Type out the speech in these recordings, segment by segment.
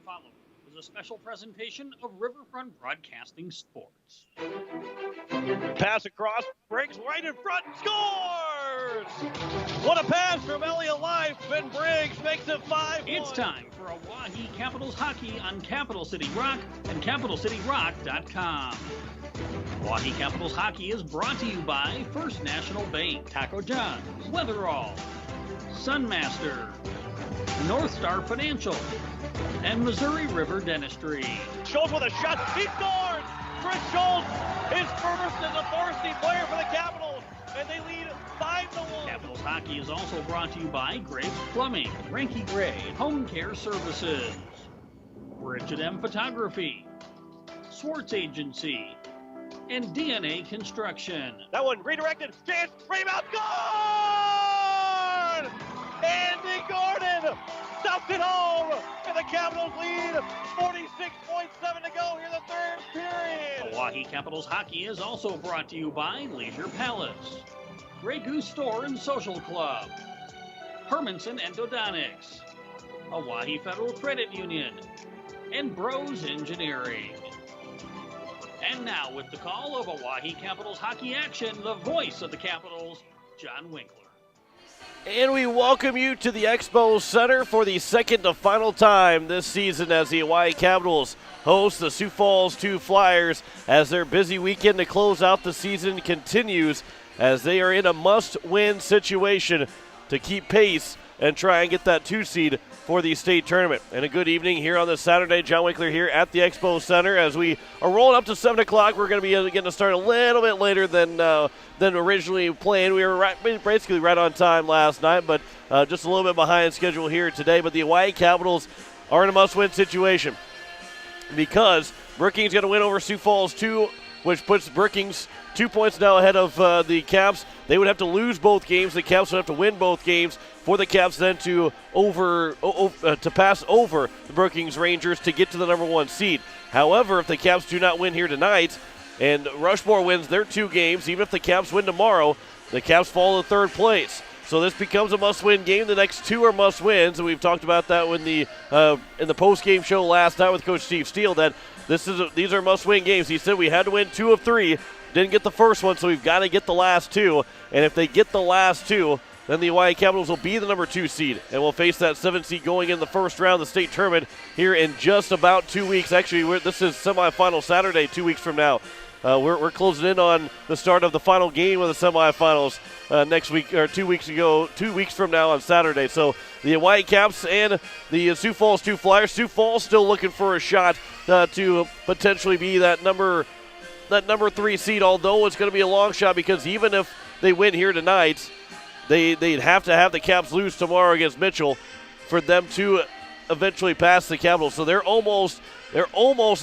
following is a special presentation of Riverfront Broadcasting Sports. Pass across, breaks right in front, scores! What a pass from Elliott Life, and Briggs makes it 5-1. It's time for Oahe Capitals hockey on Capital City Rock and CapitalCityRock.com. Oahe Capitals hockey is brought to you by First National Bank, Taco John's, Weatherall, Sunmaster, North Star Financial, and Missouri River Dentistry. Schultz with a shot, he scores! Chris Schultz is first as a varsity player for the Capitals, and they lead 5-1. Capitals hockey is also brought to you by Graves Plumbing, Ranky Gray Home Care Services, Bridget M Photography, Swartz Agency, and DNA Construction. That one redirected, chance, rebound, scored! Andy Gordon stuffed it home, and the Capitals lead 46.7 to go here in the third period. Oahe Capitals hockey is also brought to you by Leisure Palace, Grey Goose Store and Social Club, Hermanson Endodontics, Oahe Federal Credit Union, and Bros Engineering. And now with the call of Oahe Capitals hockey action, the voice of the Capitals, John Winkler. And we welcome you to the Expo Center for the second and final time this season as the Oahe Capitals host the Sioux Falls 2 Flyers as their busy weekend to close out the season continues as they are in a must-win situation to keep pace and try and get that 2 seed for the state tournament. And a good evening here on this Saturday. John Winkler here at the Expo Center. As we are rolling up to 7 o'clock, we're going to be getting to start a little bit later than originally planned. We were basically right on time last night, but just a little bit behind schedule here today. But the Oahe Capitals are in a must-win situation because Brookings got to win over Sioux Falls 2, which puts Brookings 2 points now ahead of the Caps. They would have to lose both games. The Caps would have to win both games for the Caps then to pass over the Brookings Rangers to get to the number 1 seed. However, if the Caps do not win here tonight and Rushmore wins their 2 games, even if the Caps win tomorrow, the Caps fall to 3rd place. So this becomes a must-win game. The next 2 are must-wins, and we've talked about that in the post-game show last night with Coach Steve Steele that these are must-win games. He said we had to win 2 of 3. Didn't get the first one, so we've got to get the last 2. And if they get the last 2, then the Oahe Capitals will be the number 2 seed and will face that 7 seed going in the first round of the state tournament here in just about 2 weeks. Actually, this is semifinal Saturday 2 weeks from now. We're closing in on the start of the final game of the semifinals next week, or 2 weeks ago, 2 weeks from now on Saturday. So the Oahe Caps and the Sioux Falls 2 Flyers. Sioux Falls still looking for a shot to potentially be that number 3 seed, although it's going to be a long shot because even if they win here tonight, they'd have to have the Caps lose tomorrow against Mitchell for them to eventually pass the Capitals. So they're almost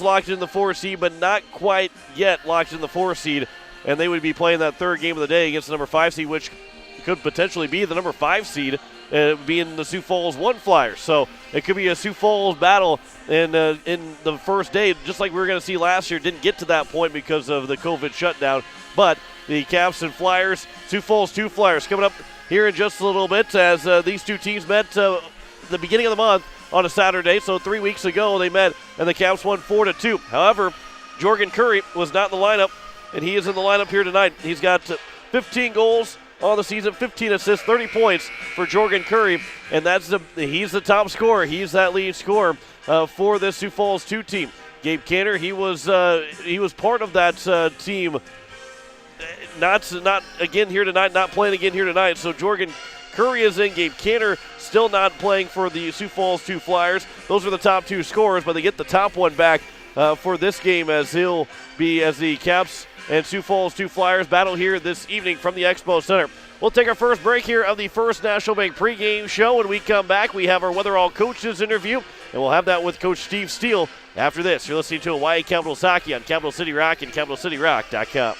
locked in the 4 seed, but not quite yet locked in the 4 seed, and they would be playing that 3rd game of the day against the number 5 seed, which could potentially be the number 5 seed, being the Sioux Falls 1 Flyers. So it could be a Sioux Falls battle in the first day, just like we were going to see last year. Didn't get to that point because of the COVID shutdown, but the Caps and Flyers, Sioux Falls 2 Flyers, coming up here in just a little bit as these 2 teams met the beginning of the month on a Saturday. So 3 weeks ago they met, and the Caps won 4-2. However, Jorgen Curry was not in the lineup, and he is in the lineup here tonight. He's got 15 goals on the season, 15 assists, 30 points for Jorgen Curry, and he's the top scorer. He's that lead scorer for this Sioux Falls 2 team. Gabe Cantor, he was part of that team. Not again here tonight, not playing again here tonight. So Jorgen Curry is in. Gabe Cantor still not playing for the Sioux Falls 2 Flyers. Those are the top 2 scorers, but they get the top one back for this game as he'll be as the Caps and Sioux Falls 2 Flyers battle here this evening from the Expo Center. We'll take our first break here of the First National Bank pregame show. When we come back, we have our Weatherall coaches interview, and we'll have that with Coach Steve Steele after this. You're listening to Oahe Capitals Hockey on Capital City Rock and CapitalCityRock.com.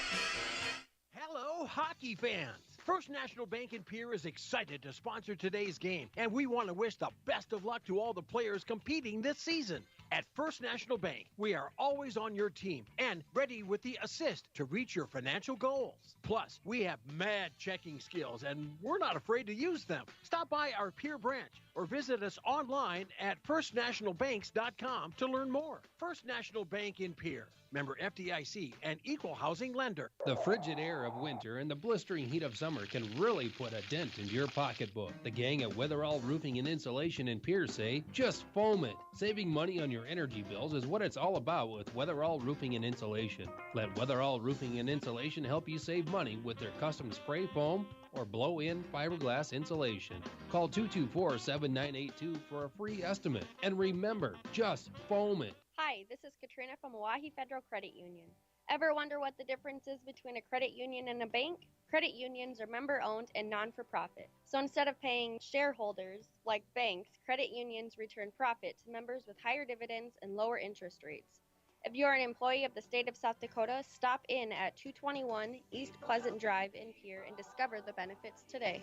Hello, hockey fans. First National Bank in Pierre is excited to sponsor today's game, and we want to wish the best of luck to all the players competing this season. At First National Bank, we are always on your team and ready with the assist to reach your financial goals. Plus, we have mad checking skills, and we're not afraid to use them. Stop by our Pierre branch or visit us online at firstnationalbanks.com to learn more. First National Bank in Pierre, member FDIC and equal housing lender. The frigid air of winter and the blistering heat of summer can really put a dent into your pocketbook. The gang at Weatherall Roofing and Insulation in Pierre say, just foam it. Saving money on your energy bills is what it's all about with Weatherall Roofing and Insulation. Let Weatherall Roofing and Insulation help you save money with their custom spray foam or blow-in fiberglass insulation. Call 224-7982 for a free estimate. And remember, just foam it. Hi, this is Katrina from Oahe Federal Credit Union. Ever wonder what the difference is between a credit union and a bank? Credit unions are member-owned and non-for-profit. So instead of paying shareholders like banks, credit unions return profit to members with higher dividends and lower interest rates. If you are an employee of the state of South Dakota, stop in at 221 East Pleasant Drive in Pierre and discover the benefits today.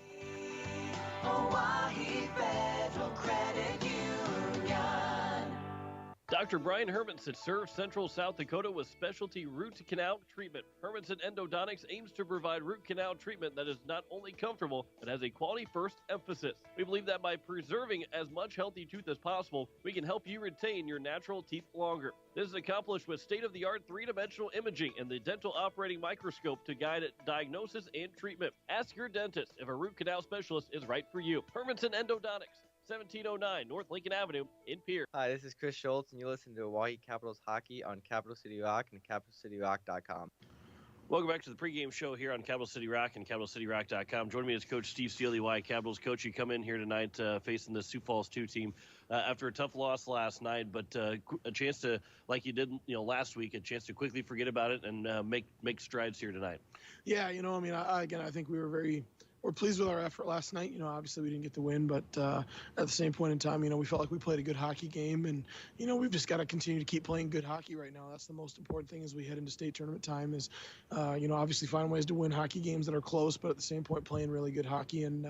Oahe Federal Credit Union. Dr. Brian Hermanson serves Central South Dakota with specialty root canal treatment. Hermanson Endodontics aims to provide root canal treatment that is not only comfortable, but has a quality-first emphasis. We believe that by preserving as much healthy tooth as possible, we can help you retain your natural teeth longer. This is accomplished with state-of-the-art three-dimensional imaging and the dental operating microscope to guide diagnosis and treatment. Ask your dentist if a root canal specialist is right for you. Hermanson Endodontics, 1709 North Lincoln Avenue in Pierre. Hi, this is Chris Schultz, and you listen to Oahe Capitals Hockey on Capital City Rock and CapitalCityRock.com. Welcome back to the pregame show here on Capital City Rock and CapitalCityRock.com. Joining me is Coach Steve Steele, Oahe Capitals coach. You come in here tonight facing the Sioux Falls 2 team after a tough loss last night, but a chance to, like you did last week, a chance to quickly forget about it and make strides here tonight. Yeah, I think we're pleased with our effort last night. Obviously we didn't get the win, but at the same point in time, we felt like we played a good hockey game, and we've just got to continue to keep playing good hockey right now. That's the most important thing as we head into state tournament time is, obviously find ways to win hockey games that are close, but at the same point playing really good hockey, and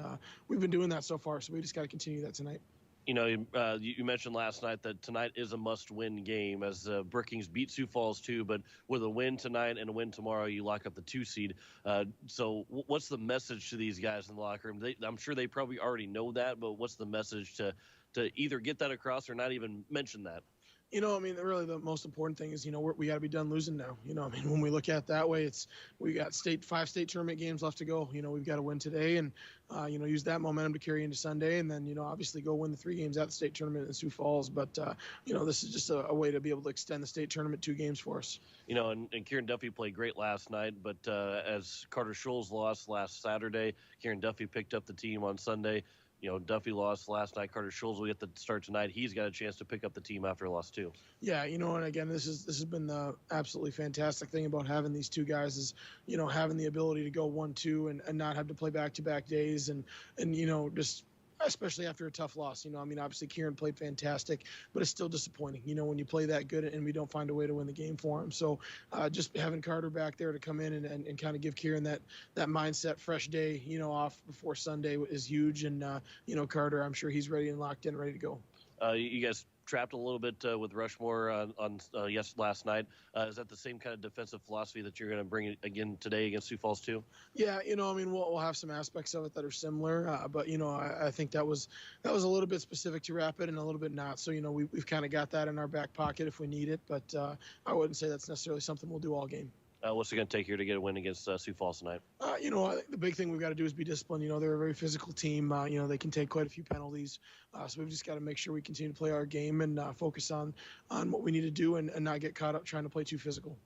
we've been doing that so far, so we just got to continue that tonight. You mentioned last night that tonight is a must-win game as Brookings beat Sioux Falls 2, but with a win tonight and a win tomorrow, you lock up the 2 seed. So what's the message to these guys in the locker room? I'm sure they probably already know that, but what's the message to either get that across or not even mention that? Really the most important thing is, we got to be done losing now. When we look at it that way, we got 5 state tournament games left to go. We've got to win today and, use that momentum to carry into Sunday and then, obviously go win the 3 games at the state tournament in Sioux Falls. But, this is just a way to be able to extend the state tournament 2 games for us. And Kieran Duffy played great last night, but as Carter Scholes lost last Saturday, Kieran Duffy picked up the team on Sunday. Duffy lost last night. Carter Scholes will get the start tonight. He's got a chance to pick up the team after a loss too. Yeah, and again, this has been the absolutely fantastic thing about having these 2 guys is, having the ability to go 1-2 and not have to play back-to-back days and just especially after a tough loss. Obviously Kieran played fantastic, but it's still disappointing, when you play that good and we don't find a way to win the game for him. So just having Carter back there to come in and kind of give Kieran that mindset, fresh day, off before Sunday is huge. And, Carter, I'm sure he's ready and locked in, ready to go. You guys trapped a little bit with Rushmore last night. Is that the same kind of defensive philosophy that you're going to bring again today against Sioux Falls too? Yeah, we'll have some aspects of it that are similar, but I think that was a little bit specific to Rapid and a little bit not. So we've kind of got that in our back pocket if we need it, but I wouldn't say that's necessarily something we'll do all game. What's it going to take here to get a win against Sioux Falls tonight? I think the big thing we've got to do is be disciplined. They're a very physical team. They can take quite a few penalties. So we've just got to make sure we continue to play our game and focus on what we need to do and not get caught up trying to play too physical.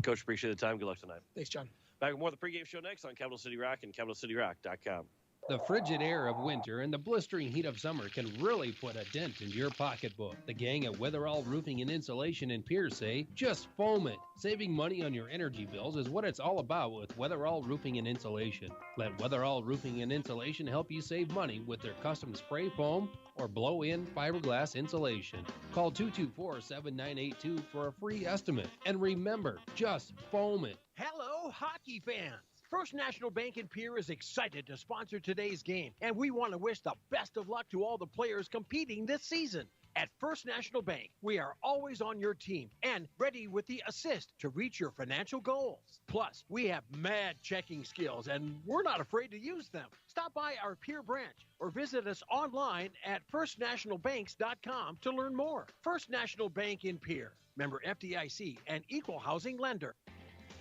Coach, appreciate the time. Good luck tonight. Thanks, John. Back with more of the pregame show next on Capital City Rock and CapitalCityRock.com. The frigid air of winter and the blistering heat of summer can really put a dent into your pocketbook. The gang at Weatherall Roofing and Insulation in Pierre say, just foam it. Saving money on your energy bills is what it's all about with Weatherall Roofing and Insulation. Let Weatherall Roofing and Insulation help you save money with their custom spray foam or blow-in fiberglass insulation. Call 224-7982 for a free estimate. And remember, just foam it. Hello, hockey fans. First National Bank in Pierre is excited to sponsor today's game, and we want to wish the best of luck to all the players competing this season. At First National Bank, we are always on your team and ready with the assist to reach your financial goals. Plus, we have mad checking skills, and we're not afraid to use them. Stop by our Pierre branch or visit us online at firstnationalbanks.com to learn more. First National Bank in Pierre, member FDIC and equal housing lender.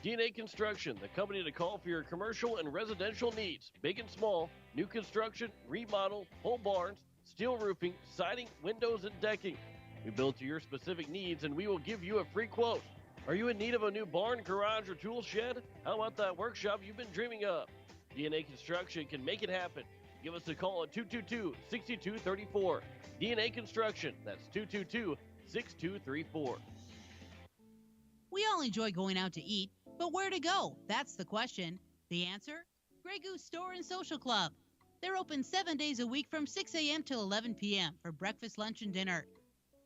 DNA Construction, the company to call for your commercial and residential needs. Big and small, new construction, remodel, whole barns, steel roofing, siding, windows, and decking. We build to your specific needs, and we will give you a free quote. Are you in need of a new barn, garage, or tool shed? How about that workshop you've been dreaming of? DNA Construction can make it happen. Give us a call at 222-6234. DNA Construction, that's 222-6234. We all enjoy going out to eat, but where to go? That's the question. The answer? Grey Goose Store and Social Club. They're open 7 days a week from 6 a.m. till 11 p.m. for breakfast, lunch, and dinner.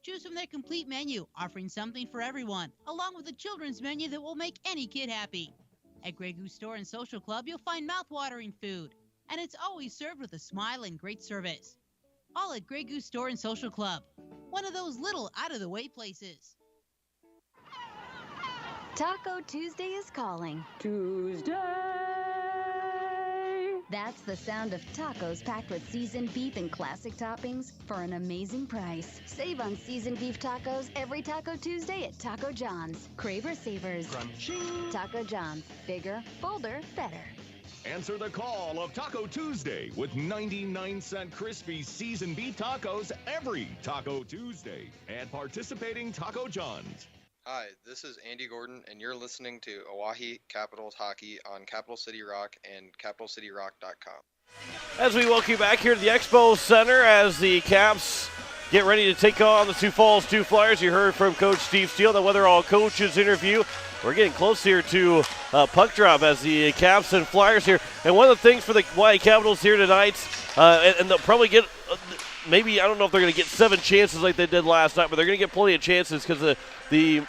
Choose from their complete menu, offering something for everyone, along with a children's menu that will make any kid happy. At Grey Goose Store and Social Club, you'll find mouth-watering food, and it's always served with a smile and great service. All at Grey Goose Store and Social Club, one of those little out-of-the-way places. Taco Tuesday is calling. Tuesday! That's the sound of tacos packed with seasoned beef and classic toppings for an amazing price. Save on seasoned beef tacos every Taco Tuesday at Taco John's. Craver Savers. Crunchy! Taco John's. Bigger, bolder, better. Answer the call of Taco Tuesday with 99-cent crispy seasoned beef tacos every Taco Tuesday at participating Taco John's. Hi, this is Andy Gordon, and you're listening to Oahe Capitals Hockey on Capital City Rock and CapitalCityRock.com. As we welcome you back here to the Expo Center as the Caps get ready to take on the Sioux Falls 2 Flyers. You heard from Coach Steve Steele, the Weatherall coaches interview. We're getting close here to puck drop as the Caps and Flyers here. And one of the things for the Hawaii Capitals here tonight, and they'll probably get maybe, I don't know if they're going to get 7 chances like they did last night, but they're going to get plenty of chances because the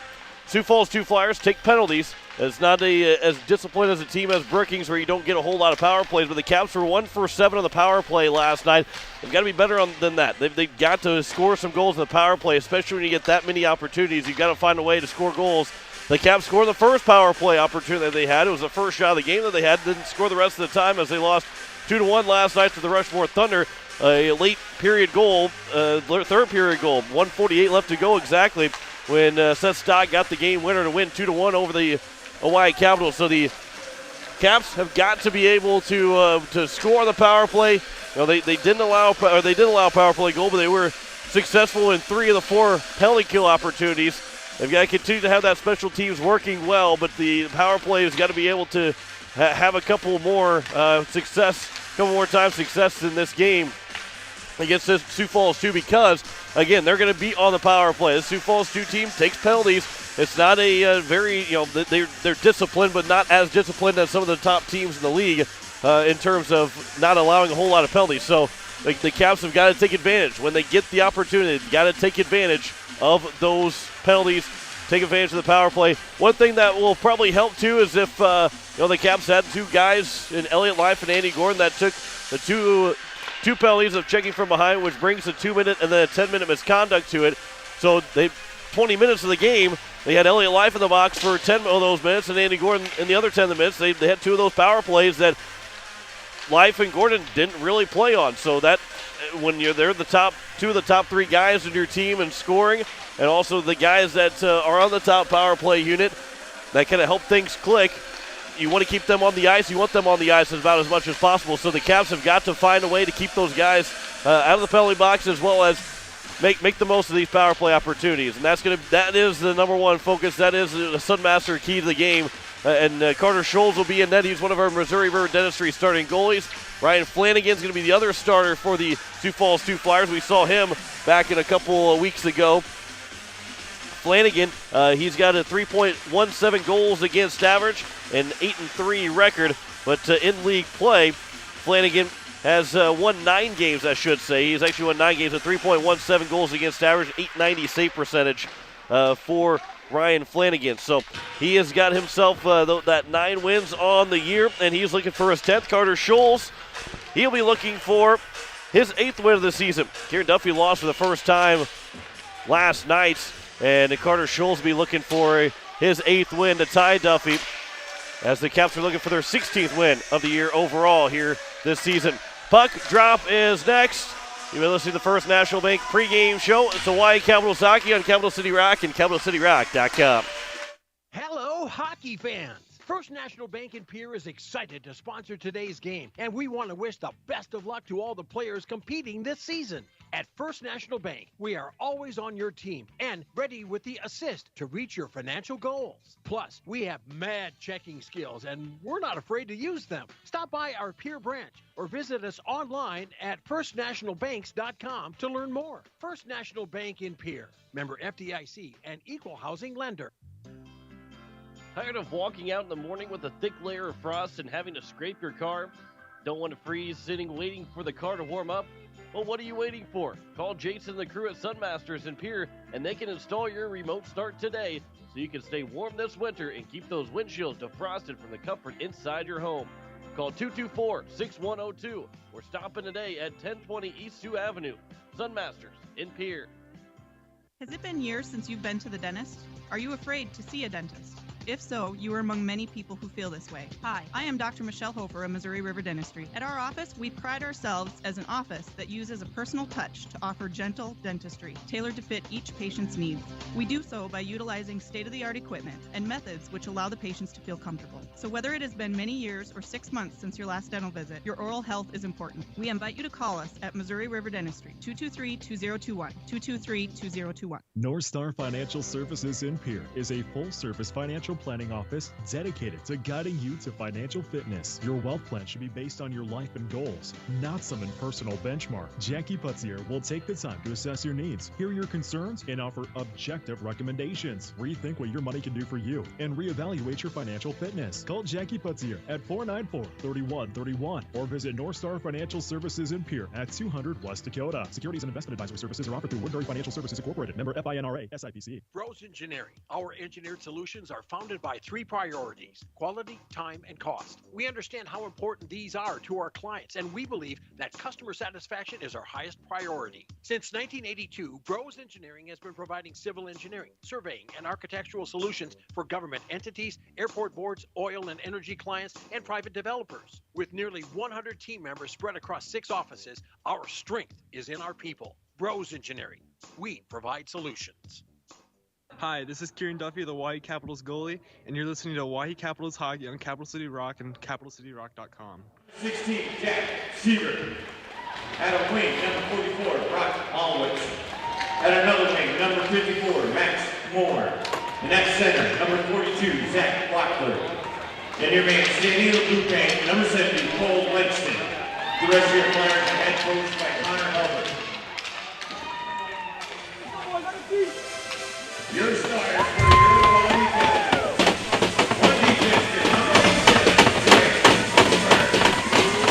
Sioux Falls 2 Flyers take penalties. It's not as disciplined as a team as Brookings where you don't get a whole lot of power plays, but the Caps were 1 for 7 on the power play last night. They've got to be better than that. They've got to score some goals in the power play, especially when you get that many opportunities. You've got to find a way to score goals. The Caps scored the first power play opportunity that they had. It was the first shot of the game that they had. Didn't score the rest of the time as they lost 2-1 last night to the Rushmore Thunder. A late period goal, third period goal, 1:48 left to go exactly when Seth Stock got the game winner to win 2-1 over the Hawaii Capitals. So the Caps have got to be able to score on the power play. You know, they didn't allow a power play goal, but they were successful in 3 of the 4 penalty kill opportunities. They've got to continue to have that special teams working well, but the power play has got to be able to have a couple more times success in this game against this Sioux Falls 2 because, again, they're going to be on the power play. The Sioux Falls 2 team takes penalties. It's not a very, they're disciplined, but not as disciplined as some of the top teams in the league in terms of not allowing a whole lot of penalties. So the Caps have got to take advantage. When they get the opportunity, they've got to take advantage of those penalties, take advantage of the power play. One thing that will probably help, too, is if the Caps had 2 guys in Elliott Life and Andy Gordon that took the two penalties of checking from behind, which brings a 2-minute and then a 10-minute misconduct to it. So 20 minutes of the game, they had Elliott Life in the box for 10 of those minutes, and Andy Gordon in the other 10 minutes. They had 2 of those power plays that Life and Gordon didn't really play on. So that when they're the top 2 of the top 3 guys in your team in scoring, and also the guys that are on the top power play unit, that kind of help things click. You want to keep them on the ice. You want them on the ice about as much as possible. So the Caps have got to find a way to keep those guys out of the penalty box as well as make the most of these power play opportunities. And that is the number one focus. That is the Sunmaster key to the game. And Carter Scholes will be in net. He's one of our Missouri River Dentistry starting goalies. Ryan Flanagan's going to be the other starter for the Sioux Falls 2 Flyers. We saw him back in a couple of weeks ago. Flanagan, he's got a 3.17 goals against average, an 8-3 record, but in league play, Flanagan has won 9 games, I should say. He's actually won 9 games with 3.17 goals against average, 890 save percentage for Ryan Flanagan. So he has got himself that 9 wins on the year, and he's looking for his 10th. Carter Scholes, he'll be looking for his 8th win of the season. Kieran Duffy lost for the first time last night, and Carter Scholes will be looking for his 8th win to tie Duffy, as the Caps are looking for their 16th win of the year overall here this season. Puck drop is next. You've been listening to the First National Bank pregame show. It's Hawaii Capitals hockey on Capital City Rock and CapitalCityRock.com. Hello, hockey fans. First National Bank in Pierre is excited to sponsor today's game, and we want to wish the best of luck to all the players competing this season. At First National Bank, we are always on your team and ready with the assist to reach your financial goals. Plus, we have mad checking skills, and we're not afraid to use them. Stop by our Pierre branch or visit us online at firstnationalbanks.com to learn more. First National Bank in Pierre, member FDIC and equal housing lender. Tired of walking out in the morning with a thick layer of frost and having to scrape your car? Don't want to freeze sitting waiting for the car to warm up? Well, what are you waiting for? Call Jason and the crew at Sunmasters in Pierre, and they can install your remote start today so you can stay warm this winter and keep those windshields defrosted from the comfort inside your home. Call 224-6102 or stop in today at 1020 East Sioux Avenue. Sunmasters in Pierre. Has it been years since you've been to the dentist? Are you afraid to see a dentist? If so, you are among many people who feel this way. Hi, I am Dr. Michelle Hofer of Missouri River Dentistry. At our office, we pride ourselves as an office that uses a personal touch to offer gentle dentistry, tailored to fit each patient's needs. We do so by utilizing state-of-the-art equipment and methods which allow the patients to feel comfortable. So whether it has been many years or 6 months since your last dental visit, your oral health is important. We invite you to call us at Missouri River Dentistry, 223-2021, 223-2021. North Star Financial Services in Pierre is a full-service financial planning office dedicated to guiding you to financial fitness. Your wealth plan should be based on your life and goals, not some impersonal benchmark. Jackie Putzier will take the time to assess your needs, hear your concerns, and offer objective recommendations. Rethink what your money can do for you and reevaluate your financial fitness. Call Jackie Putzier at 494-3131 or visit North Star Financial Services in Pierre at 200 West Dakota. Securities and investment advisory services are offered through Woodbury Financial Services Incorporated, member FINRA, SIPC. Bros Engineering. Our engineered solutions are founded by 3 priorities: quality, time, and cost. We understand how important these are to our clients, and we believe that customer satisfaction is our highest priority. Since 1982, Bros Engineering has been providing civil engineering, surveying, and architectural solutions for government entities, airport boards, oil and energy clients, and private developers. With nearly 100 team members spread across 6 offices, our strength is in our people. Bros Engineering. We provide solutions. Hi, this is Kieran Duffy, the Hawaii Capitals goalie, and you're listening to Hawaii Capitals hockey on Capital City Rock and CapitalCityRock.com. 16, Jack Seaver. At a wing, number 44, Brock Alwitz. At another wing, number 54, Max Moore. And at center, number 42, Zach Blockler. And your man, Sandy Lupe, number 70, Cole Legston. The rest of your players are head coached by Connor Albert. Your stars for your Hawaii Capitals. One defense to number 87, Greg Burke. One defense to number 1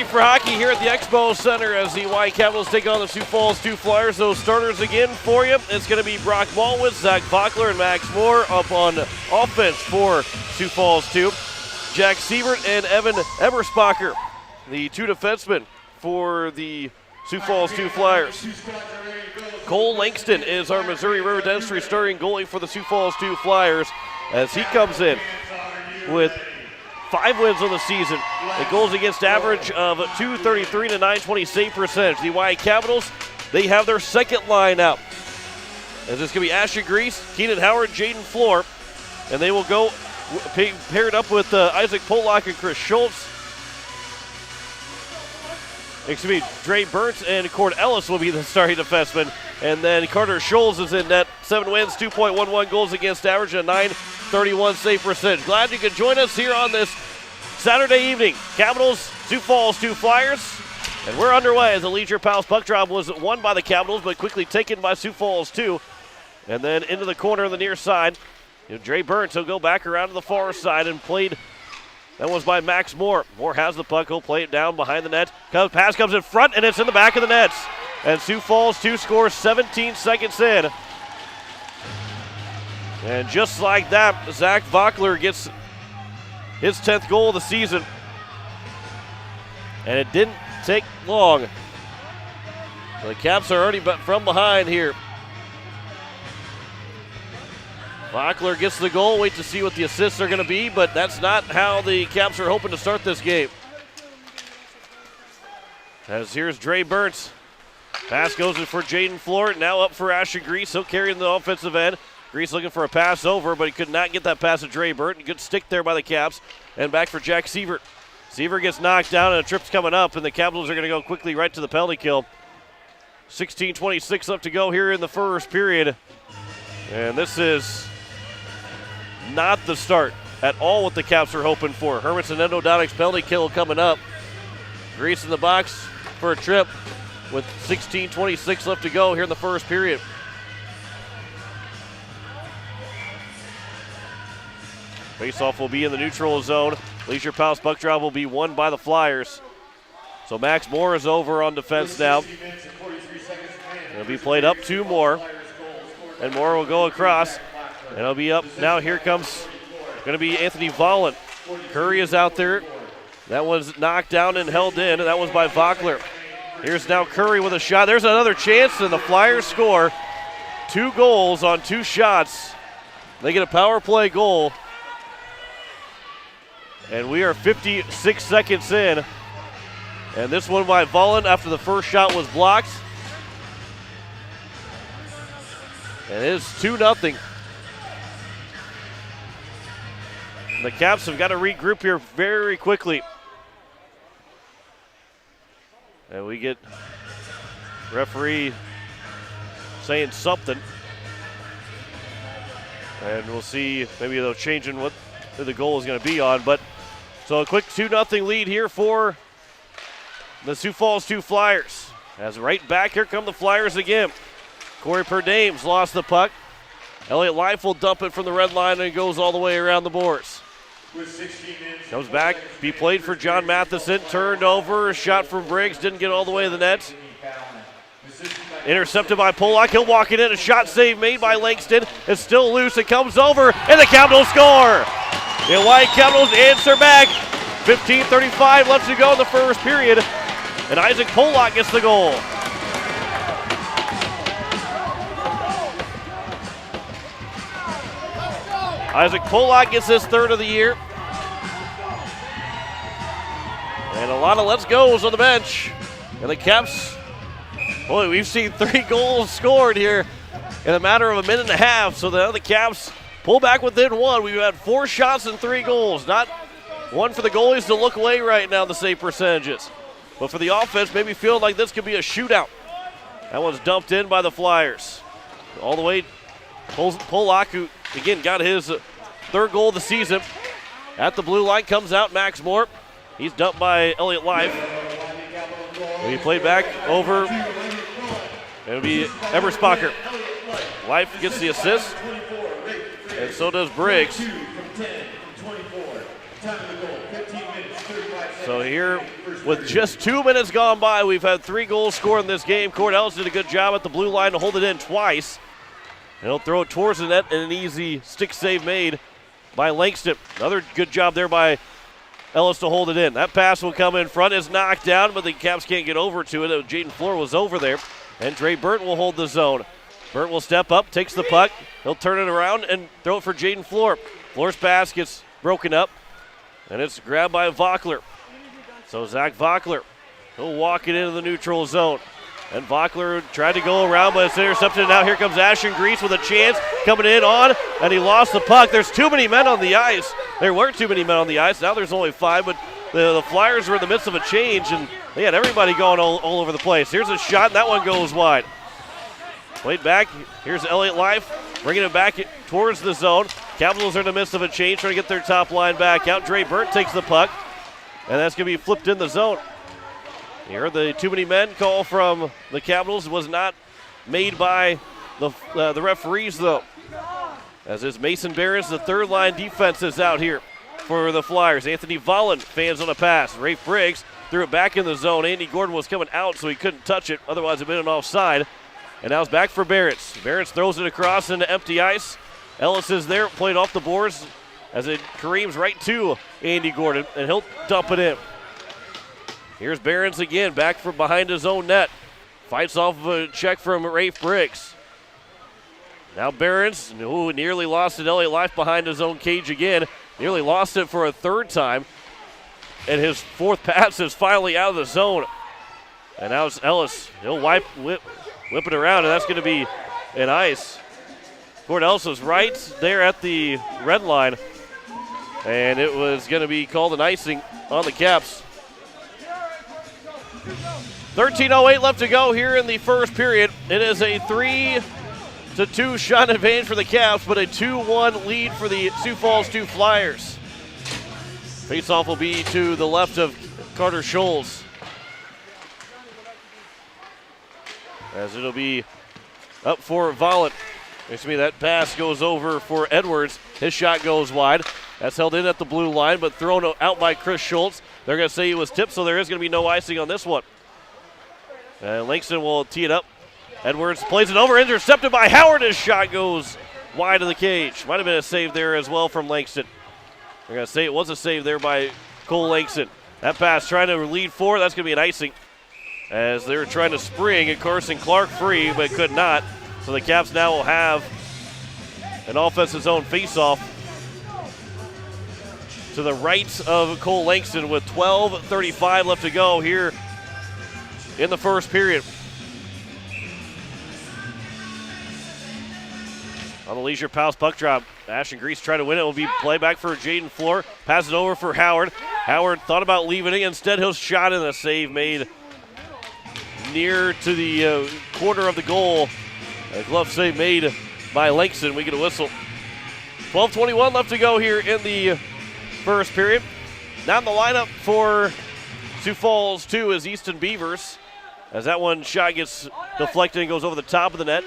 for hockey here at the Expo Center as the Hawaii Capitals take on the Sioux Falls 2 Flyers. Those starters again for you. It's going to be Brock Malwitz, Zach Vockler, and Max Moore up on offense for Sioux Falls 2. Jack Siebert and Evan Eberspacher, the 2 defensemen for the Sioux Falls 2 Flyers. Cole Langston is our Missouri River Dentistry starting goalie for the Sioux Falls 2 Flyers as he comes in with 5 wins on the season. The goals against average of .233 to .920 save percentage. The Hawaii Capitals, they have their second line out. As this going to be Asher Grease, Keenan Howard, Jaden Floor, and they will go paired up with Isaac Polak and Chris Schultz. Excuse me, Dre Burns and Cord Ellis will be the starting defenseman. And then Carter Schultz is in net. 7 wins, 2.11 goals against average, and .931 save percentage. Glad you could join us here on this Saturday evening. Capitals, Sioux Falls 2 Flyers. And we're underway as the Leisure Palace puck drop was won by the Capitals, but quickly taken by Sioux Falls 2. And then into the corner on the near side. Dre Burns, he'll go back around to the far side and played. That was by Max Moore. Moore has the puck. He'll play it down behind the net. Pass comes in front, and it's in the back of the nets. And Sioux Falls 2 scores 17 seconds in. And just like that, Zach Vockler gets his 10th goal of the season. And it didn't take long. The Caps are already from behind here. Vockler gets the goal. Wait to see what the assists are going to be, but that's not how the Caps are hoping to start this game. As here's Dre Burns. Pass goes in for Jaden Floor. Now up for Asher Grease. He'll carry in the offensive end. Grease looking for a pass over, but he could not get that pass to Dre Burton. Good stick there by the Caps. And back for Jack Sievert. Sievert gets knocked down, and a trip's coming up, and the Capitals are going to go quickly right to the penalty kill. 16:26 left to go here in the first period. And this is not the start at all what the Caps are hoping for. Hermanson Endodontics penalty kill coming up. Grease in the box for a trip with 16:26 left to go here in the first period. Faceoff will be in the neutral zone. Leisure Palace puck drop will be won by the Flyers. So Max Moore is over on defense now. It'll be played up 2 more. And Moore will go across. And it'll be up now. Here comes going to be Anthony Volland. Curry is out there. That was knocked down and held in, and that was by Vockler. Here's now Curry with a shot. There's another chance, and the Flyers score 2 goals on 2 shots. They get a power play goal. And we are 56 seconds in. And this one by Volland after the first shot was blocked. And it is 2-0. The Caps have got to regroup here very quickly. And we get referee saying something. And we'll see, maybe they'll change in what the goal is going to be on. But so a quick 2-0 lead here for the Sioux Falls 2 Flyers. As right back, here come the Flyers again. Corey Perdames lost the puck. Elliott Life will dump it from the red line, and it goes all the way around the boards. Comes back, be played for John Matheson, turned over, shot from Briggs, didn't get all the way to the net. Intercepted by Polak, he'll walk it in, a shot save made by Langston. It's still loose, it comes over, and the Capitals score! The Hawaii Capitals answer back. 15:35 left to go in the first period, and Isaac Polak gets the goal. Isaac Polak gets his 3rd of the year. And a lot of let's goes on the bench. And the Caps, boy, we've seen 3 goals scored here in a matter of a minute and a half. So the Caps pull back within 1. We've had 4 shots and 3 goals. Not one for the goalies to look away right now in the save percentages. But for the offense, maybe feeling like this could be a shootout. That one's dumped in by the Flyers. All the way, Polak, who again got his 3rd goal of the season. At the blue line comes out Max Moore. He's dumped by Elliott Life. And he played back over. It'll be Eberspacher. Life gets the assist. And so does Briggs. So here, with just 2 minutes gone by, we've had 3 goals scored in this game. Cordell did a good job at the blue line to hold it in twice. And he'll throw it towards the net and an easy stick save made by Langston. Another good job there by Ellis to hold it in. That pass will come in front, is knocked down, but the Caps can't get over to it. Jaden Floor was over there, and Dre Burton will hold the zone. Burton will step up, takes the puck. He'll turn it around and throw it for Jaden Floor. Floor's pass gets broken up, and it's grabbed by Vockler. So Zach Vockler, he'll walk it into the neutral zone. And Vockler tried to go around, but it's intercepted. Now here comes Ashton Grease with a chance coming in on, and he lost the puck. There's too many men on the ice. There weren't too many men on the ice. Now there's only 5, but the Flyers were in the midst of a change, and they had everybody going all over the place. Here's a shot, and that one goes wide. Played back. Here's Elliott Life, bringing it back towards the zone. Capitals are in the midst of a change, trying to get their top line back out. Dre Burnt takes the puck, and that's going to be flipped in the zone. Here, the too many men call from the Capitals was not made by the referees, though. As is Mason Barons, the third line defense is out here for the Flyers. Anthony Vollen fans on a pass. Rafe Briggs threw it back in the zone. Andy Gordon was coming out, so he couldn't touch it. Otherwise, it'd been an offside. And now it's back for Barons. Barons throws it across into empty ice. Ellis is there, played off the boards as it careens right to Andy Gordon, and he'll dump it in. Here's Barons again, back from behind his own net. Fights off of a check from Rafe Briggs. Now Barons, who nearly lost it. Elliott Life behind his own cage again. Nearly lost it for a third time. And his fourth pass is finally out of the zone. And now it's Ellis. He'll whip it around, and that's going to be an ice. Gord Ellis was right there at the red line. And it was going to be called an icing on the Caps. 13:08 left to go here in the first period. It is a 3-2 shot advantage for the Caps, but a 2-1 lead for the Sioux Falls 2 Flyers. Faceoff will be to the left of Carter Scholes, as it'll be up for Vollen. That pass goes over for Edwards. His shot goes wide. That's held in at the blue line, but thrown out by Chris Schultz. They're going to say he was tipped, so there is going to be no icing on this one. And Langston will tee it up. Edwards plays it over, intercepted by Howard. His shot goes wide of the cage. Might have been a save there as well from Langston. They're going to say it was a save there by Cole Langston. That pass trying to lead forward. That's going to be an icing, as they were trying to spring and Carson Clark free, but could not. So the Caps now will have an offensive zone faceoff to the right of Cole Langston with 12:35 left to go here in the first period. On the Leisure Palace puck drop, Ashton Grease trying to win it. It will be playback for Jaden Floor. Pass it over for Howard. Howard thought about leaving it. Instead, he'll shot in a save made near to the corner of the goal. A glove save made by Langston. We get a whistle. 12:21 left to go here in the first period. Now in the lineup for Sioux Falls 2 is Easton Beavers, as that one shot gets deflected and goes over the top of the net.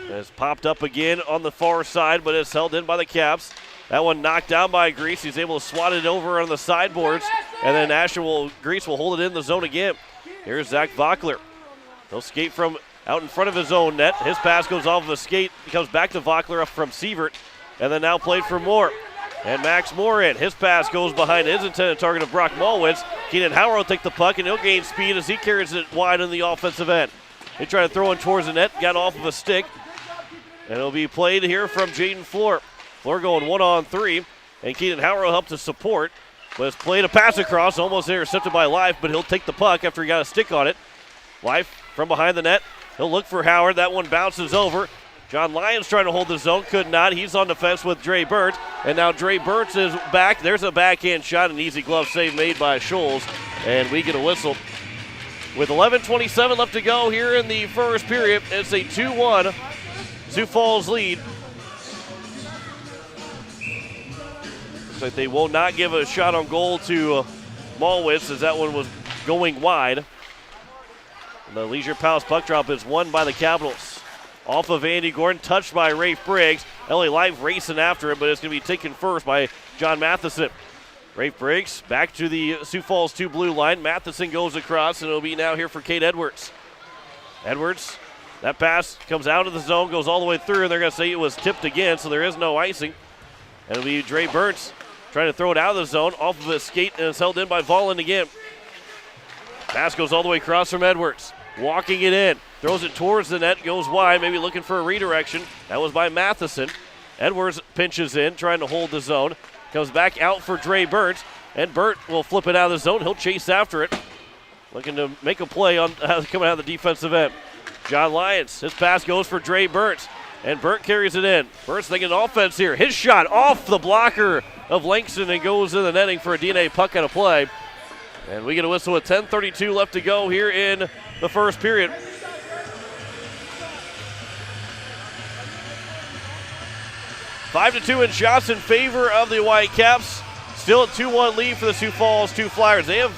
It's popped up again on the far side, but it's held in by the Caps. That one knocked down by Grease. He's able to swat it over on the sideboards, and then Grease will hold it in the zone again. Here's Zach Vockler. He'll skate from out in front of his own net. His pass goes off of a skate. He comes back to Vockler up from Sievert, and then now played for Moore. And Max Moore in. His pass goes behind his intended target of Brock Malwitz. Keenan Howard will take the puck, and he'll gain speed as he carries it wide in the offensive end. They try to throw it towards the net, got off of a stick, and it'll be played here from Jaden Floor. Floor going 1-on-3, and Keenan Howard will help to support, but it's played a pass across, almost intercepted by Life, but he'll take the puck after he got a stick on it. Life from behind the net. He'll look for Howard. That one bounces over. John Lyons trying to hold the zone, could not. He's on defense with Dre Burnt, and now Dre Burnt is back. There's a backhand shot, an easy glove save made by Scholes, and we get a whistle. With 11:27 left to go here in the first period, it's a 2-1 Sioux Falls lead. Looks like they will not give a shot on goal to Malwitz, as that one was going wide. And the Leisure Palace puck drop is won by the Capitals. Off of Andy Gordon, touched by Rafe Briggs. LA Life racing after it, but it's going to be taken first by John Matheson. Rafe breaks back to the Sioux Falls 2 blue line. Matheson goes across, and it'll be now here for Kate Edwards. Edwards, that pass comes out of the zone, goes all the way through, and they're going to say it was tipped again, so there is no icing. And it'll be Dre Burns trying to throw it out of the zone, off of his skate, and it's held in by Volland again. Pass goes all the way across from Edwards. Walking it in, throws it towards the net, goes wide, maybe looking for a redirection. That was by Matheson. Edwards pinches in, trying to hold the zone. Comes back out for Dre Burns, and Burt will flip it out of the zone. He'll chase after it, looking to make a play on coming out of the defensive end. John Lyons, his pass goes for Dre Burns, and Burt carries it in. Burns thinking offense here. His shot off the blocker of Langston and goes in the netting for a DNA puck out of play. And we get a whistle with 10:32 left to go here in the first period. 5-2 in shots in favor of the Whitecaps. Still a 2-1 lead for the Sioux Falls 2 Flyers. They have,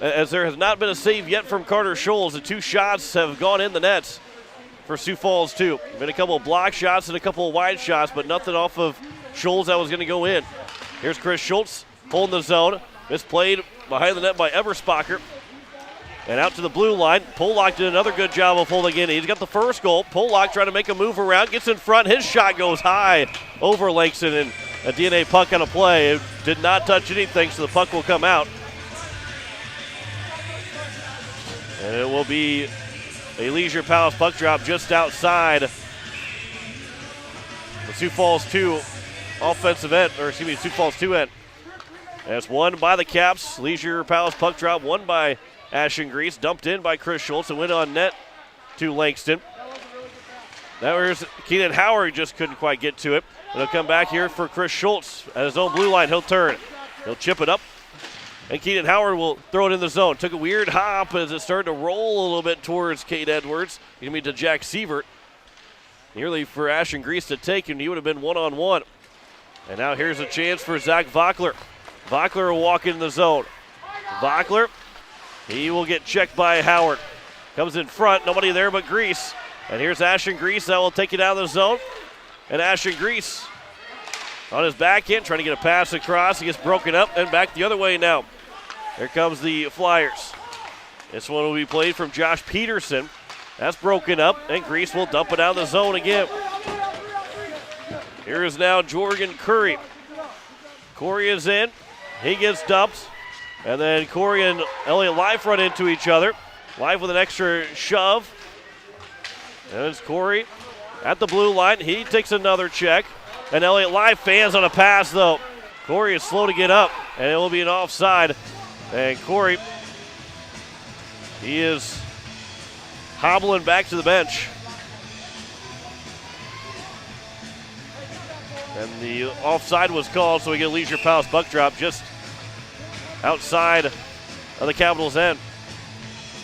as there has not been a save yet from Carter Scholes, the 2 shots have gone in the nets for Sioux Falls 2. Been a couple of block shots and a couple of wide shots, but nothing off of Scholes that was going to go in. Here's Chris Schultz holding the zone. Misplayed behind the net by Eberspacher. And out to the blue line. Pollock did another good job of holding in. He's got the first goal. Pollock trying to make a move around, gets in front. His shot goes high over Langston, and a DNA puck on a play. It did not touch anything, so the puck will come out. And it will be a Leisure Palace puck drop just outside the Sioux Falls 2 offensive end, or excuse me, Sioux Falls 2 end. And it's won by the Caps. Leisure Palace puck drop won by Ashton Grease, dumped in by Chris Schultz and went on net to Langston. Now here's Keenan Howard, just couldn't quite get to it. It'll come back here for Chris Schultz at his own blue line. He'll turn. He'll chip it up. And Keenan Howard will throw it in the zone. Took a weird hop as it started to roll a little bit towards Kate Edwards. Going to be to Jack Sievert. Nearly for Ashton Grease to take, and he would have been one-on-one. And now here's a chance for Zach Vockler. Vockler will walk in the zone. Vockler, he will get checked by Howard. Comes in front, nobody there but Grease. And here's Ashton Grease that will take it out of the zone. And Ashton Grease on his backhand, trying to get a pass across. He gets broken up and back the other way now. Here comes the Flyers. This one will be played from Josh Peterson. That's broken up, and Grease will dump it out of the zone again. Here is now Jorgen Curry. Corey is in. He gets dumped. And then Corey and Elliott Life run into each other. Life with an extra shove. And it's Corey at the blue line. He takes another check. And Elliott Life fans on a pass, though. Corey is slow to get up, and it will be an offside. And Corey, he is hobbling back to the bench. And the offside was called, so we get a Leisure Palace buck drop just outside of the Capitals' end.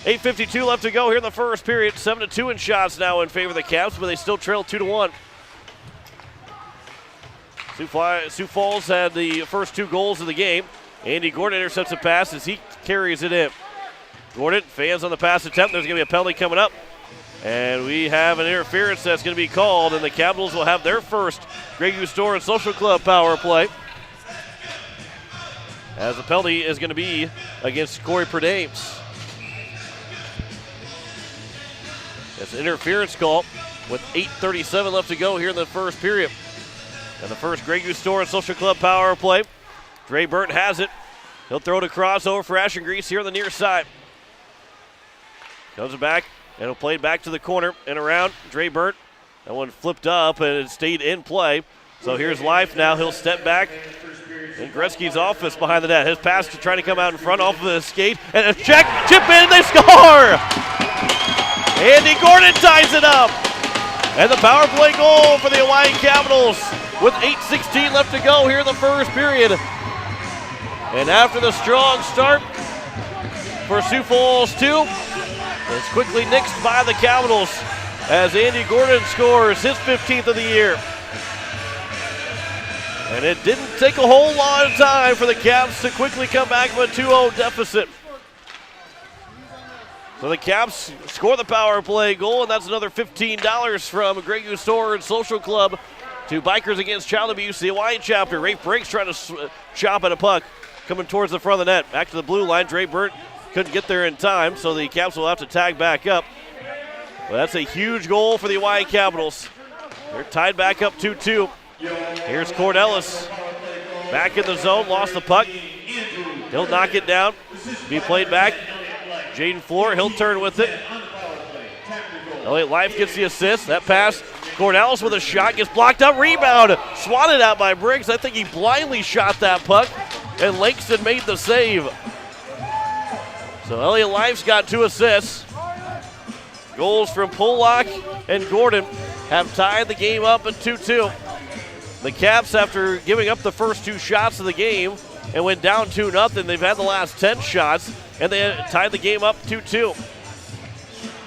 8:52 left to go here in the first period. 7-2 in shots now in favor of the Caps, but they still trail 2-1. Sioux Falls had the first 2 goals of the game. Andy Gordon intercepts a pass as he carries it in. Gordon fans on the pass attempt. There's going to be a penalty coming up. And we have an interference that's going to be called, and the Capitals will have their first Grey Goose Store and Social Club power play, as the penalty is going to be against Corey Perdames. It's an interference call with 8:37 left to go here in the first period. And the first Grey Goose Store and Social Club power play. Dre Burton has it. He'll throw it across over for Ashton Grease here on the near side. Comes back, and he'll play it back to the corner and around. Dre Burton, that one flipped up, and it stayed in play. So here's Life now. He'll step back in Gretzky's office behind the net. His pass to try to come out in front off of the skate. And a check, chip in, and they score! Andy Gordon ties it up. And the power play goal for the Hawaii Capitals with 8:16 left to go here in the first period. And after the strong start for Sioux Falls 2, it's quickly nixed by the Capitals as Andy Gordon scores his 15th of the year. And it didn't take a whole lot of time for the Caps to quickly come back from a 2-0 deficit. So the Caps score the power play goal, and that's another $15 from Grey Goose Store and Social Club to Bikers Against Child Abuse, the Hawaii chapter. Rafe Briggs trying to chop at a puck coming towards the front of the net. Back to the blue line. Dre Burt couldn't get there in time, so the Caps will have to tag back up. Well, that's a huge goal for the Hawaii Capitals. They're tied back up 2-2. Here's Cordelis. Back in the zone, lost the puck. He'll knock it down. Be played back. Jaden Floor, he'll turn with it. Elliott Life gets the assist. That pass. Cordelis with a shot, gets blocked up. Rebound. Swatted out by Briggs. I think he blindly shot that puck. And Langston made the save. So Elliott Life's got 2 assists. Goals from Pollock and Gordon have tied the game up at 2-2. The Caps, after giving up the first 2 shots of the game and went down 2-0, they've had the last 10 shots, and they tied the game up 2-2.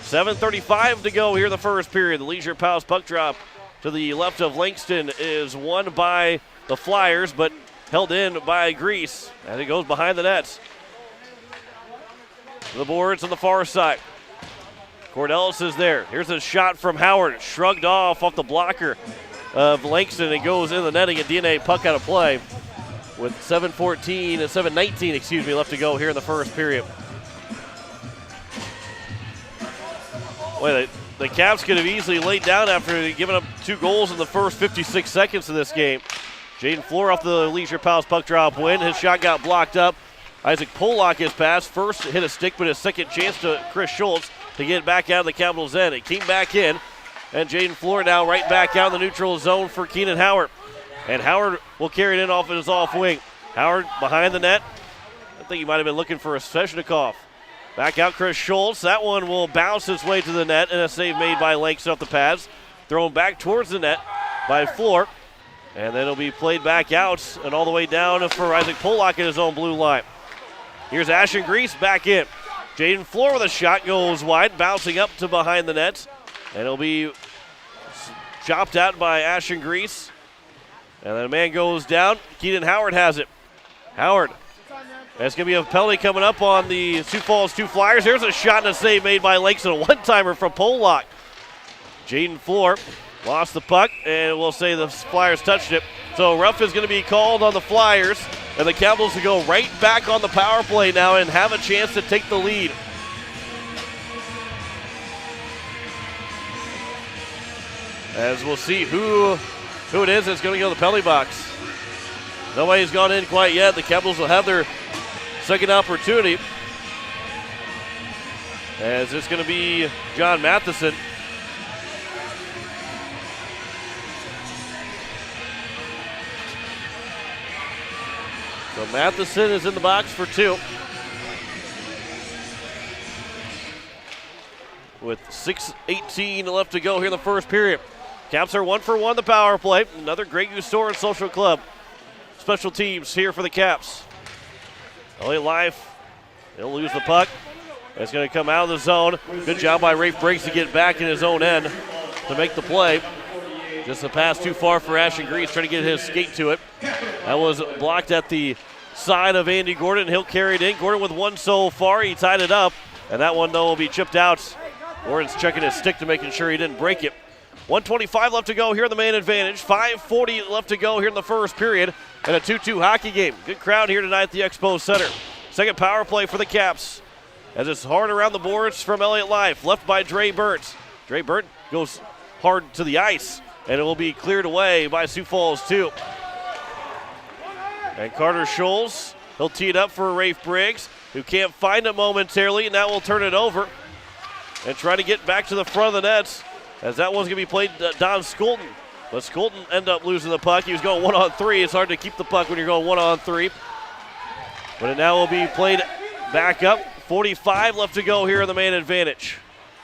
7:35 to go here in the first period. The Leisure Palace puck drop to the left of Langston is won by the Flyers, but held in by Grease, and it goes behind the nets. The boards on the far side. Cordelis is there. Here's a shot from Howard, shrugged off the blocker of Langston. It goes in the netting, and DNA puck out of play with 7:19 left to go here in the first period. Boy, the Caps could have easily laid down after giving up 2 goals in the first 56 seconds of this game. Jaden Floor off the Leisure Palace puck drop win. His shot got blocked up. Isaac Pollock his pass. First hit a stick, but a second chance to Chris Schultz to get it back out of the Capitals' end. It came back in, and Jaden Floor now right back out in the neutral zone for Keenan Howard. And Howard will carry it in off his off wing. Howard behind the net. I think he might have been looking for a Sveshnikov. Back out Chris Schultz. That one will bounce its way to the net, and a save made by Langston off the pads. Thrown back towards the net by Floor. And then it'll be played back out and all the way down for Isaac Pollock in his own blue line. Here's Ashton Grease back in. Jaden Floor with a shot goes wide, bouncing up to behind the net. And it'll be chopped out by Ashton Grease. And then a man goes down. Keaton Howard has it. Howard. That's going to be a penalty coming up on the Sioux Falls 2 Flyers. There's a shot and a save made by Langston. A one-timer from Pollock. Jaden Floor lost the puck, and we'll say the Flyers touched it. So rough is going to be called on the Flyers, and the Capitals will go right back on the power play now and have a chance to take the lead. As we'll see who it is that's going to go to the penalty box. Nobody's gone in quite yet. The Capitals will have their second opportunity. As it's going to be John Matheson. So Matheson is in the box for 2. With 6:18 left to go here in the first period. Caps are 1 for 1 the power play. Another Grey Goose Store Social Club. Special teams here for the Caps. Elliott Life, he'll lose the puck. It's going to come out of the zone. Good job by Rafe Briggs to get back in his own end to make the play. Just a pass too far for Ashton Grease, trying to get his skate to it. That was blocked at the side of Andy Gordon. He'll carry it in. Gordon with 1 so far. He tied it up. And that one, though, will be chipped out. Gordon's checking his stick to making sure he didn't break it. 1:25 left to go here in the main advantage. 5:40 left to go here in the first period. And a 2-2 hockey game. Good crowd here tonight at the Expo Center. Second power play for the Caps. As it's hard around the boards from Elliott Life. Left by Dre Burnt. Dre Burnt goes hard to the ice. And it will be cleared away by Sioux Falls 2. And Carter Scholes, he'll tee it up for Rafe Briggs, who can't find it momentarily, and now will turn it over and try to get back to the front of the nets, as that one's going to be played Don Skolten. But Skolten ended up losing the puck. He was going 1-on-3. It's hard to keep the puck when you're going 1-on-3. But it now will be played back up. 45 left to go here in the main advantage.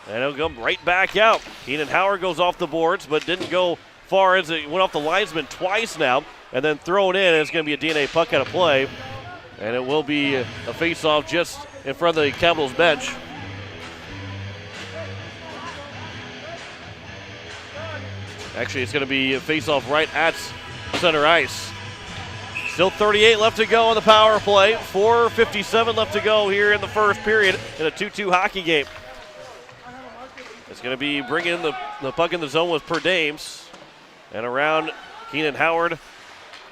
And it'll come right back out. Keenan Howard goes off the boards, but didn't go far as it went off the linesman twice now. And then thrown in, and it's going to be a DNA puck out of play. And it will be a face-off just in front of the Capitals bench. Actually, it's going to be a face-off right at center ice. Still 38 left to go on the power play. 4:57 left to go here in the first period in a 2-2 hockey game. It's going to be bringing the puck in the zone with Per Dames. And around Keenan Howard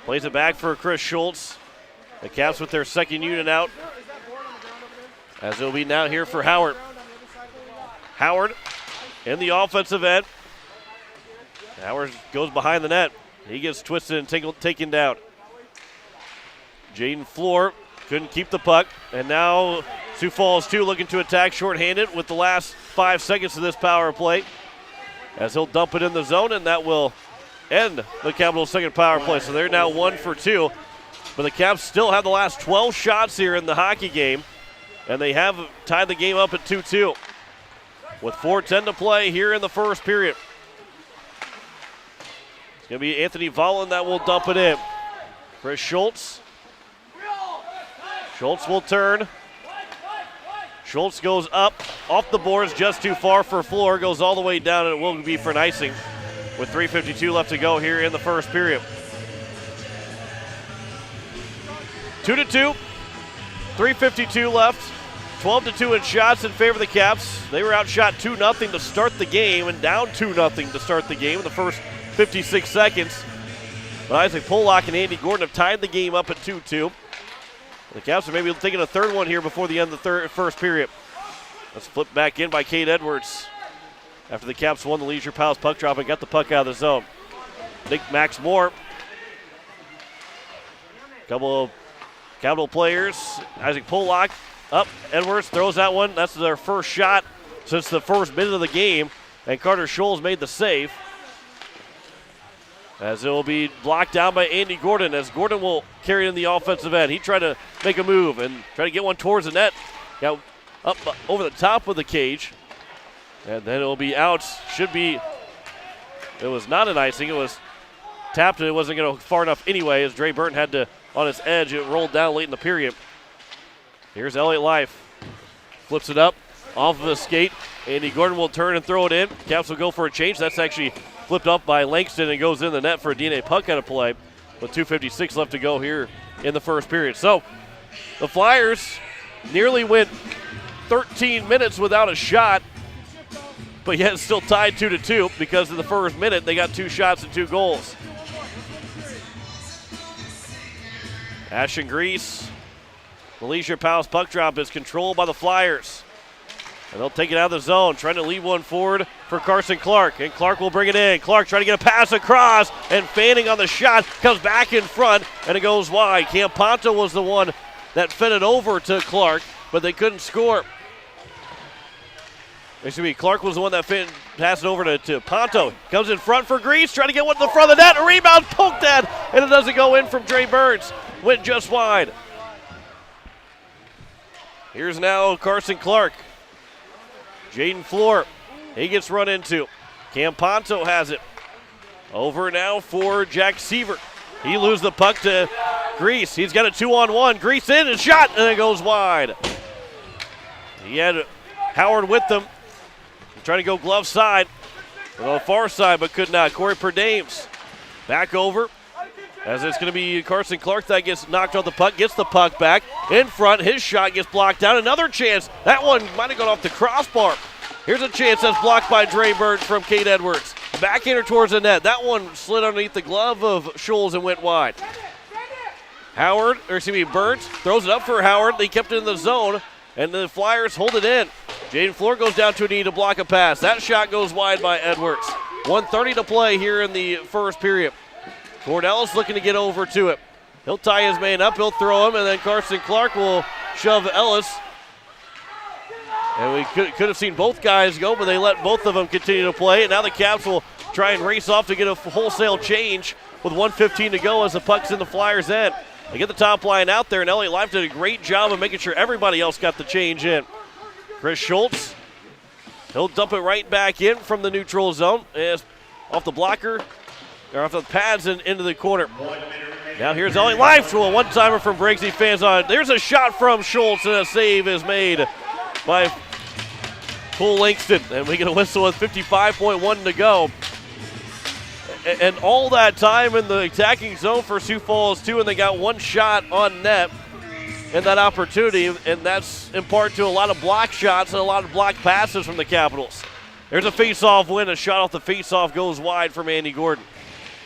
plays it back for Chris Schultz. The Caps with their second unit out, as it'll be now here for Howard. Howard in the offensive end. Howard goes behind the net. He gets twisted and taken down. Jaden Floor couldn't keep the puck, and now Sioux Falls 2 looking to attack shorthanded with the last 5 seconds of this power play, as he'll dump it in the zone, and that will end the Capitals' second power play. So they're now 1 for 2, but the Caps still have the last 12 shots here in the hockey game, and they have tied the game up at 2-2 with 4:10 to play here in the first period. It's going to be Anthony Volland that will dump it in. Chris Schultz. Schultz will turn. Schultz goes up, off the boards, just too far for Floor, goes all the way down, and it will be for an icing with 3:52 left to go here in the first period. 2-2, 3:52 left, 12-2 in shots in favor of the Caps. They were outshot 2-0 to start the game and down 2-0 to start the game in the first 56 seconds. But Isaac Pollock and Andy Gordon have tied the game up at 2-2. The Caps are maybe taking a third one here before the end of the first period. Let's flip back in by Cade Edwards after the Caps won the Leisure Palace puck drop and got the puck out of the zone. Nick Max Moore. Couple of Capital players. Isaac Pollock up. Edwards throws that one. That's their first shot since the first minute of the game. And Carter Scholes made the save, as it will be blocked down by Andy Gordon, as Gordon will carry it in the offensive end. He tried to make a move and try to get one towards the net. Got up over the top of the cage. And then it will be out. It was not an icing. It was tapped, and it wasn't going to far enough anyway, as Dre Burton had to, on his edge, it rolled down late in the period. Here's Elliott Life. Flips it up off of a skate. Andy Gordon will turn and throw it in. Caps will go for a change. That's actually flipped up by Langston and goes in the net for a DNA puck out of play with 2:56 left to go here in the first period. So the Flyers nearly went 13 minutes without a shot, but yet still tied 2-2 because in the first minute they got 2 shots and 2 goals. Ashton Grease, the Leisure Palace puck drop is controlled by the Flyers. And they'll take it out of the zone, trying to lead one forward for Carson Clark. And Clark will bring it in. Clark trying to get a pass across, and Fanning on the shot, comes back in front, and it goes wide. Campanto was the one that fed it over to Clark, but they couldn't score. Clark was the one that passed it over to Ponto. Comes in front for Grease, trying to get one to the front of the net. A rebound, poked at, and it doesn't go in from Dre Burns. Went just wide. Here's now Carson Clark. Jaden Floor, he gets run into. Campanto has it. Over now for Jack Sievert. He loses the puck to Grease. He's got a 2-on-1. Grease in and shot, and it goes wide. He had Howard with them. Trying to go glove side, on the far side, but could not. Corey Perdames back over, as it's going to be Carson Clark that gets knocked off the puck, gets the puck back in front. His shot gets blocked down. Another chance. That one might have gone off the crossbar. Here's a chance that's blocked by Dre Burns from Cade Edwards. Backhander towards the net. That one slid underneath the glove of Scholes and went wide. Burns throws it up for Howard. They kept it in the zone, and the Flyers hold it in. Jaden Floor goes down to a knee to block a pass. That shot goes wide by Edwards. 1:30 to play here in the first period. Cordellis looking to get over to it. He'll tie his man up, he'll throw him, and then Carson Clark will shove Ellis. And we could have seen both guys go, but they let both of them continue to play. And now the Caps will try and race off to get a wholesale change with 1:15 to go as the puck's in the Flyers' end. They get the top line out there, and Elliott Life did a great job of making sure everybody else got the change in. Chris Schultz, he'll dump it right back in from the neutral zone. It's off the blocker, or off the pads and into the corner. Now here's Elliott Life to a one-timer from Briggsy fans on. There's a shot from Schultz, and a save is made by Cole Langston. And we get a whistle with 55.1 to go. And all that time in the attacking zone for Sioux Falls 2, and they got one shot on net in that opportunity, and that's in part to a lot of block shots and a lot of block passes from the Capitals. There's a face-off win. A shot off the face-off goes wide from Andy Gordon.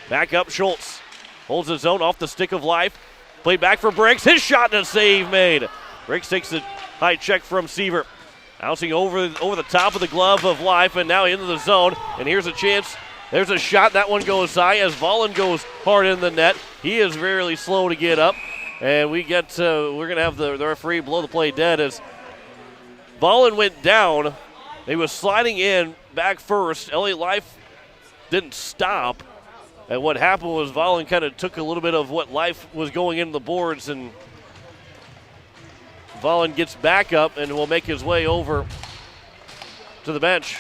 Back up Schultz. Holds his own off the stick of Life. Played back for Briggs. His shot and a save made. Briggs takes the high check from Seaver. Bouncing over the top of the glove of Life and now into the zone. And here's a chance. There's a shot. That one goes high as Vollen goes hard in the net. He is very slow to get up. And we're going to have the referee blow the play dead as Vollen went down. He was sliding in back first. Elliott Life didn't stop. And what happened was Vollen kind of took a little bit of what Life was going into the boards, and Vollen gets back up and will make his way over to the bench.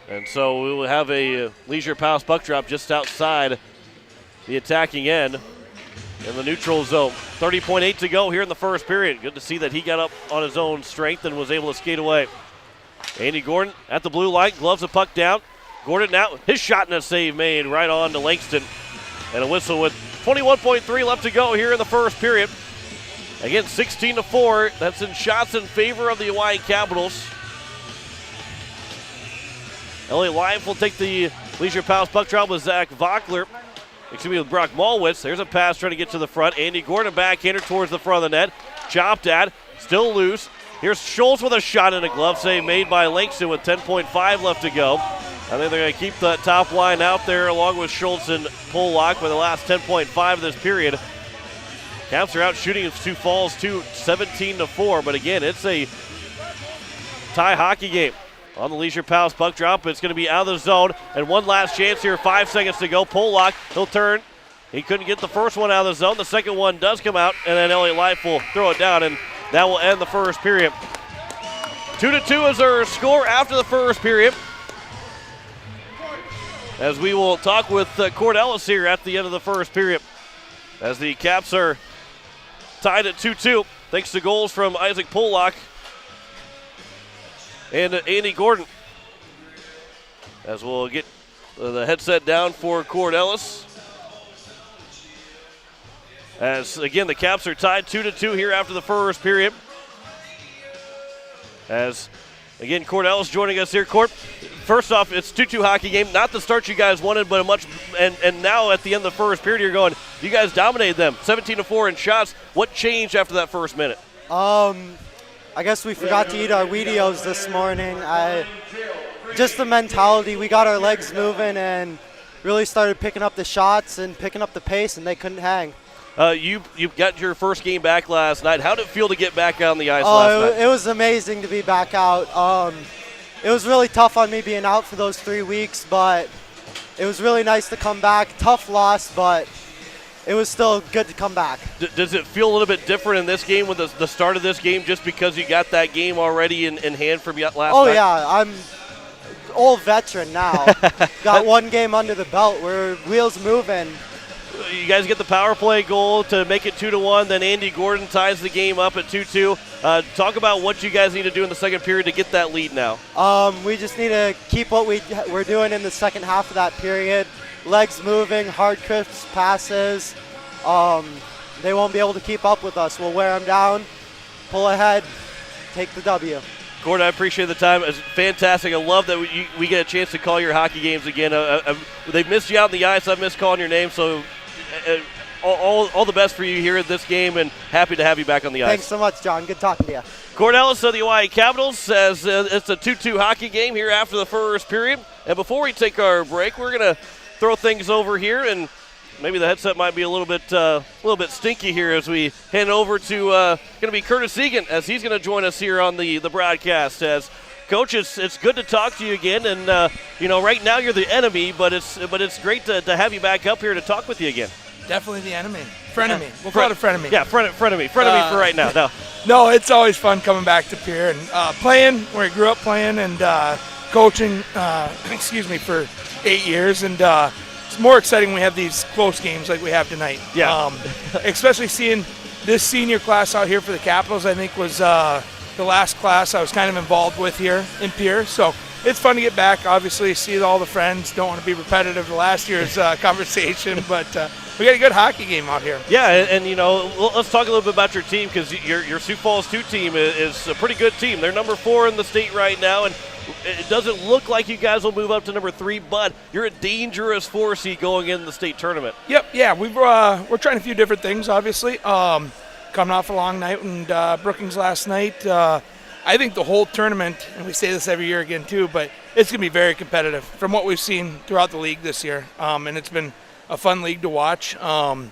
And so we will have a Leisure Palace puck drop just outside the attacking end in the neutral zone. 30.8 to go here in the first period. Good to see that he got up on his own strength and was able to skate away. Andy Gordon at the blue line, gloves the puck down. Gordon now, his shot and a save made right on to Langston. And a whistle with 21.3 left to go here in the first period. Again, 16-4. That's in shots in favor of the Hawaii Capitals. Elliott Life will take the Leisure Palace puck drop with Zach Vockler. Excuse me, with Brock Malwitz. There's a pass trying to get to the front. Andy Gordon backhander towards the front of the net. Chopped at, still loose. Here's Schultz with a shot and a glove save made by Langston with 10.5 left to go. I think they're going to keep the top line out there along with Schultz and Pollock for the last 10.5 of this period. Caps are out shooting Sioux Falls 17-4, but again, it's a tie hockey game. On the Leisure Palace puck drop, it's going to be out of the zone. And one last chance here, 5 seconds to go. Pollock, he'll turn. He couldn't get the first one out of the zone. The second one does come out, and then Elliott Life will throw it down, and that will end the first period. 2-2 is our score after the first period. As we will talk with Cord Ellis here at the end of the first period. As the Caps are tied at 2-2, thanks to goals from Isaac Pollock and Andy Gordon. As we'll get the headset down for Cord Ellis. As, again, the Caps are tied 2-2 here after the first period. As, again, Cord Ellis joining us here. Cord, first off, it's 2-2 hockey game. Not the start you guys wanted, but a much – and now at the end of the first period, you're going, you guys dominated them, 17-4 in shots. What changed after that first minute? I guess we forgot to eat our Wheatios this morning. Just the mentality. We got our legs moving and really started picking up the shots and picking up the pace, and they couldn't hang. You got your first game back last night. How did it feel to get back out on the ice last night? It was amazing to be back out. It was really tough on me being out for those 3 weeks, but it was really nice to come back. Tough loss, but it was still good to come back. Does it feel a little bit different in this game with the start of this game just because you got that game already in hand from last night? Oh, yeah. I'm old veteran now. Got one game under the belt. We're wheels moving. You guys get the power play goal to make it 2-1. Then Andy Gordon ties the game up at 2-2. Talk about what you guys need to do in the second period to get that lead now. We just need to keep what we're doing in the second half of that period. Legs moving, hard, crisp passes. They won't be able to keep up with us. We'll wear them down, pull ahead, take the W. Gordon, I appreciate the time. It's fantastic. I love that we get a chance to call your hockey games again. They've missed you out on the ice. I've missed calling your name, so all the best for you here at this game, and happy to have you back on the ice. Thanks so much, John. Good talking to you. Cord Ellis of the Hawaii Capitals says it's a 2-2 hockey game here after the first period. And before we take our break, we're going to throw things over here, and maybe the headset might be a little bit stinky here as we hand over to going to be Curtis Egan, as he's going to join us here on the broadcast. As Coach, it's good to talk to you again, and right now you're the enemy, but it's great to have you back up here to talk with you again. Definitely the enemy, frenemy. We'll call it a frenemy. Yeah, frenemy for right now. No, it's always fun coming back to Pierre and playing where I grew up playing and coaching. For 8 years, and it's more exciting when we have these close games like we have tonight. Yeah. Especially seeing this senior class out here for the Capitals, I think was the last class I was kind of involved with here in Pierre. So it's fun to get back, obviously, see all the friends. Don't want to be repetitive to last year's conversation, but we got a good hockey game out here. Yeah, and let's talk a little bit about your team, because your Sioux Falls 2 team is a pretty good team. They're number 4 in the state right now, and it doesn't look like you guys will move up to number 3, but you're a dangerous 4 seed going in the state tournament. Yep, yeah, we're trying a few different things, obviously. Coming off a long night and Brookings last night. I think the whole tournament, and we say this every year again too, but it's going to be very competitive from what we've seen throughout the league this year. And it's been a fun league to watch. Some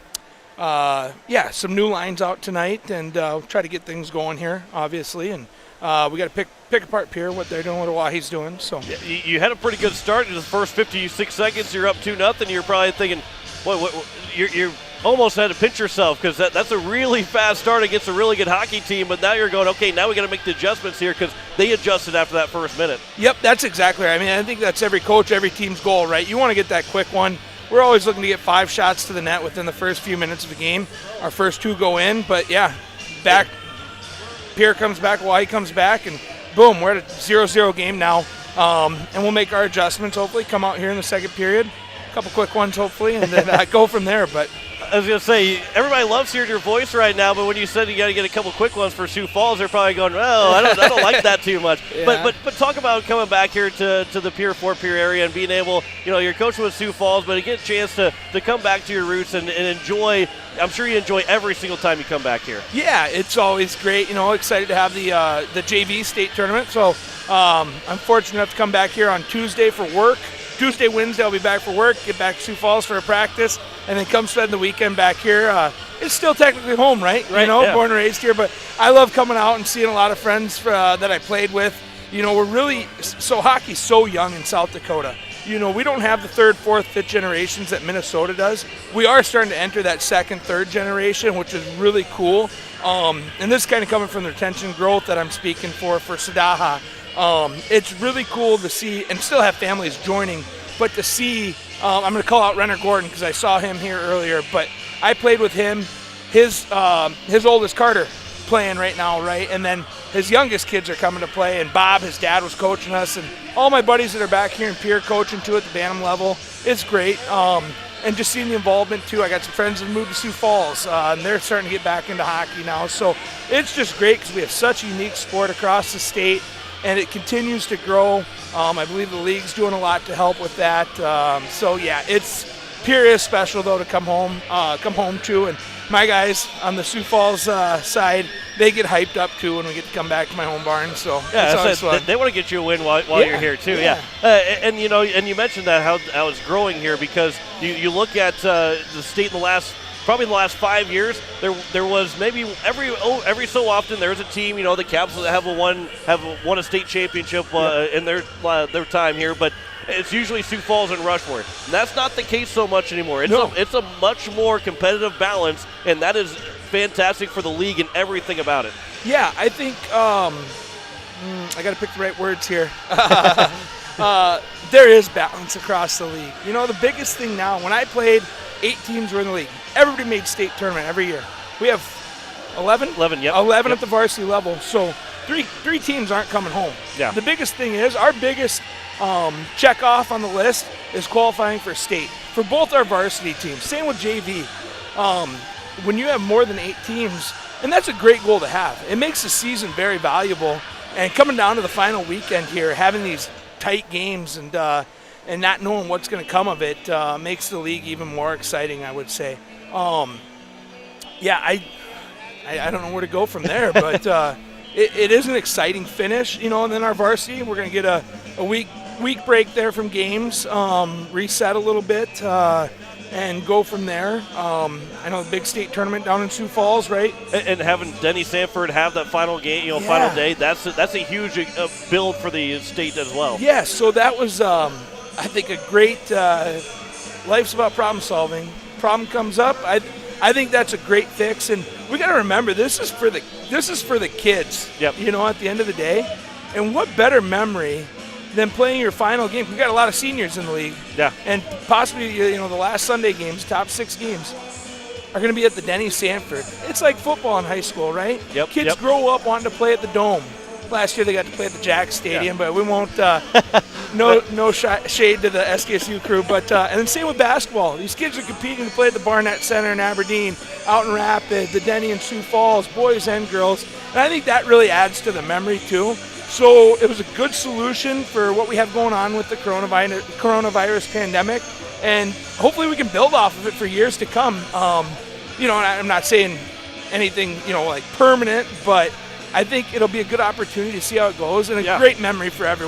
new lines out tonight, and we'll try to get things going here, obviously. And we got to pick apart Pierre, what they're doing, what Oahe's doing. So yeah, you had a pretty good start in the first 56 seconds. You're up 2-0. You're probably thinking, what you're almost had to pinch yourself, because that's a really fast start against a really good hockey team. But now you're going, okay, now we got to make the adjustments here, because they adjusted after that first minute. Yep, that's exactly right. I mean, I think that's every coach, every team's goal, right? You want to get that quick one. We're always looking to get 5 shots to the net within the first few minutes of the game. Our first 2 go in, but yeah, back. Pierre comes back, Oahe comes back, and boom, we're at a 0-0 game now. And we'll make our adjustments, hopefully, come out here in the second period. A couple quick ones, hopefully, and then go from there. But I was going to say, everybody loves hearing your voice right now, but when you said you got to get a couple quick ones for Sioux Falls, they're probably going, oh, I don't like that too much. Yeah. But talk about coming back here to the Pier 4 Pier area and being able, you're coaching with Sioux Falls, but you get a chance to come back to your roots and enjoy. I'm sure you enjoy every single time you come back here. Yeah, it's always great. Excited to have the JV state tournament. So I'm fortunate enough to come back here on Tuesday for work. Tuesday, Wednesday, I'll be back for work, get back to Sioux Falls for a practice, and then come spend the weekend back here. It's still technically home, right? Yeah. Born and raised here, but I love coming out and seeing a lot of friends that I played with. We're really, hockey's so young in South Dakota. We don't have the 3rd, 4th, 5th generations that Minnesota does. We are starting to enter that 2nd, 3rd generation, which is really cool. And this is kind of coming from the retention growth that I'm speaking for Sadaha. It's really cool to see, and still have families joining, but to see, I'm going to call out Renner Gordon because I saw him here earlier, but I played with him, his oldest Carter playing right now, right? And then his youngest kids are coming to play, and Bob, his dad, was coaching us, and all my buddies that are back here in Pierre coaching too at the Bantam level. It's great. And just seeing the involvement too. I got some friends that moved to Sioux Falls, and they're starting to get back into hockey now. So it's just great because we have such a unique sport across the state, and it continues to grow. I believe the league's doing a lot to help with that. Pierre is special though to come home to, and my guys on the Sioux Falls side, they get hyped up too when we get to come back to my home barn. So it's fun. They want to get you a win while you're here too. Yeah. And you mentioned that how it's growing here, because you look at the state in the last 5 years, there was maybe every so often there's a team, the Caps that have won a state championship in their time here, but it's usually Sioux Falls and Rushmore. And that's not the case so much anymore. It's a much more competitive balance, and that is fantastic for the league and everything about it. Yeah, I think I got to pick the right words here. There is balance across the league. The biggest thing now, when I played, 8 teams were in the league. Everybody made state tournament every year. We have 11? 11, yep. 11 at the varsity level. So three teams aren't coming home. Yeah. The biggest thing is, our biggest check off on the list is qualifying for state for both our varsity teams. Same with JV. When you have more than 8 teams, and that's a great goal to have. It makes the season very valuable. And coming down to the final weekend here, having these tight games and not knowing what's going to come of it makes the league even more exciting, I would say. I don't know where to go from there, but it is an exciting finish, and then our varsity, we're going to get a week break there from games, reset a little bit, and go from there. I know the big state tournament down in Sioux Falls, right? And having Denny Sanford have that final game, final day, that's a huge build for the state as well. Yeah, so that was, I think, a great. Life's about problem solving. Problem comes up, I think that's a great fix, and we got to remember this is for the kids. Yep. At the end of the day, and what better memory than playing your final game? We got a lot of seniors in the league. Yeah. And possibly the last Sunday games, top 6 games, are going to be at the Denny Sanford. It's like football in high school, right? Yep. Kids grow up wanting to play at the Dome. Last year they got to play at the Jack Stadium, but we won't. No shade to the SKSU crew, but and then same with basketball. These kids are competing to play at the Barnett Center in Aberdeen, out in Rapid, the Denny and Sioux Falls, boys and girls, and I think that really adds to the memory too. So it was a good solution for what we have going on with the coronavirus pandemic, and hopefully we can build off of it for years to come. You know, and I'm not saying anything, you know, like permanent, but I think it'll be a good opportunity to see how it goes and a great memory for everyone.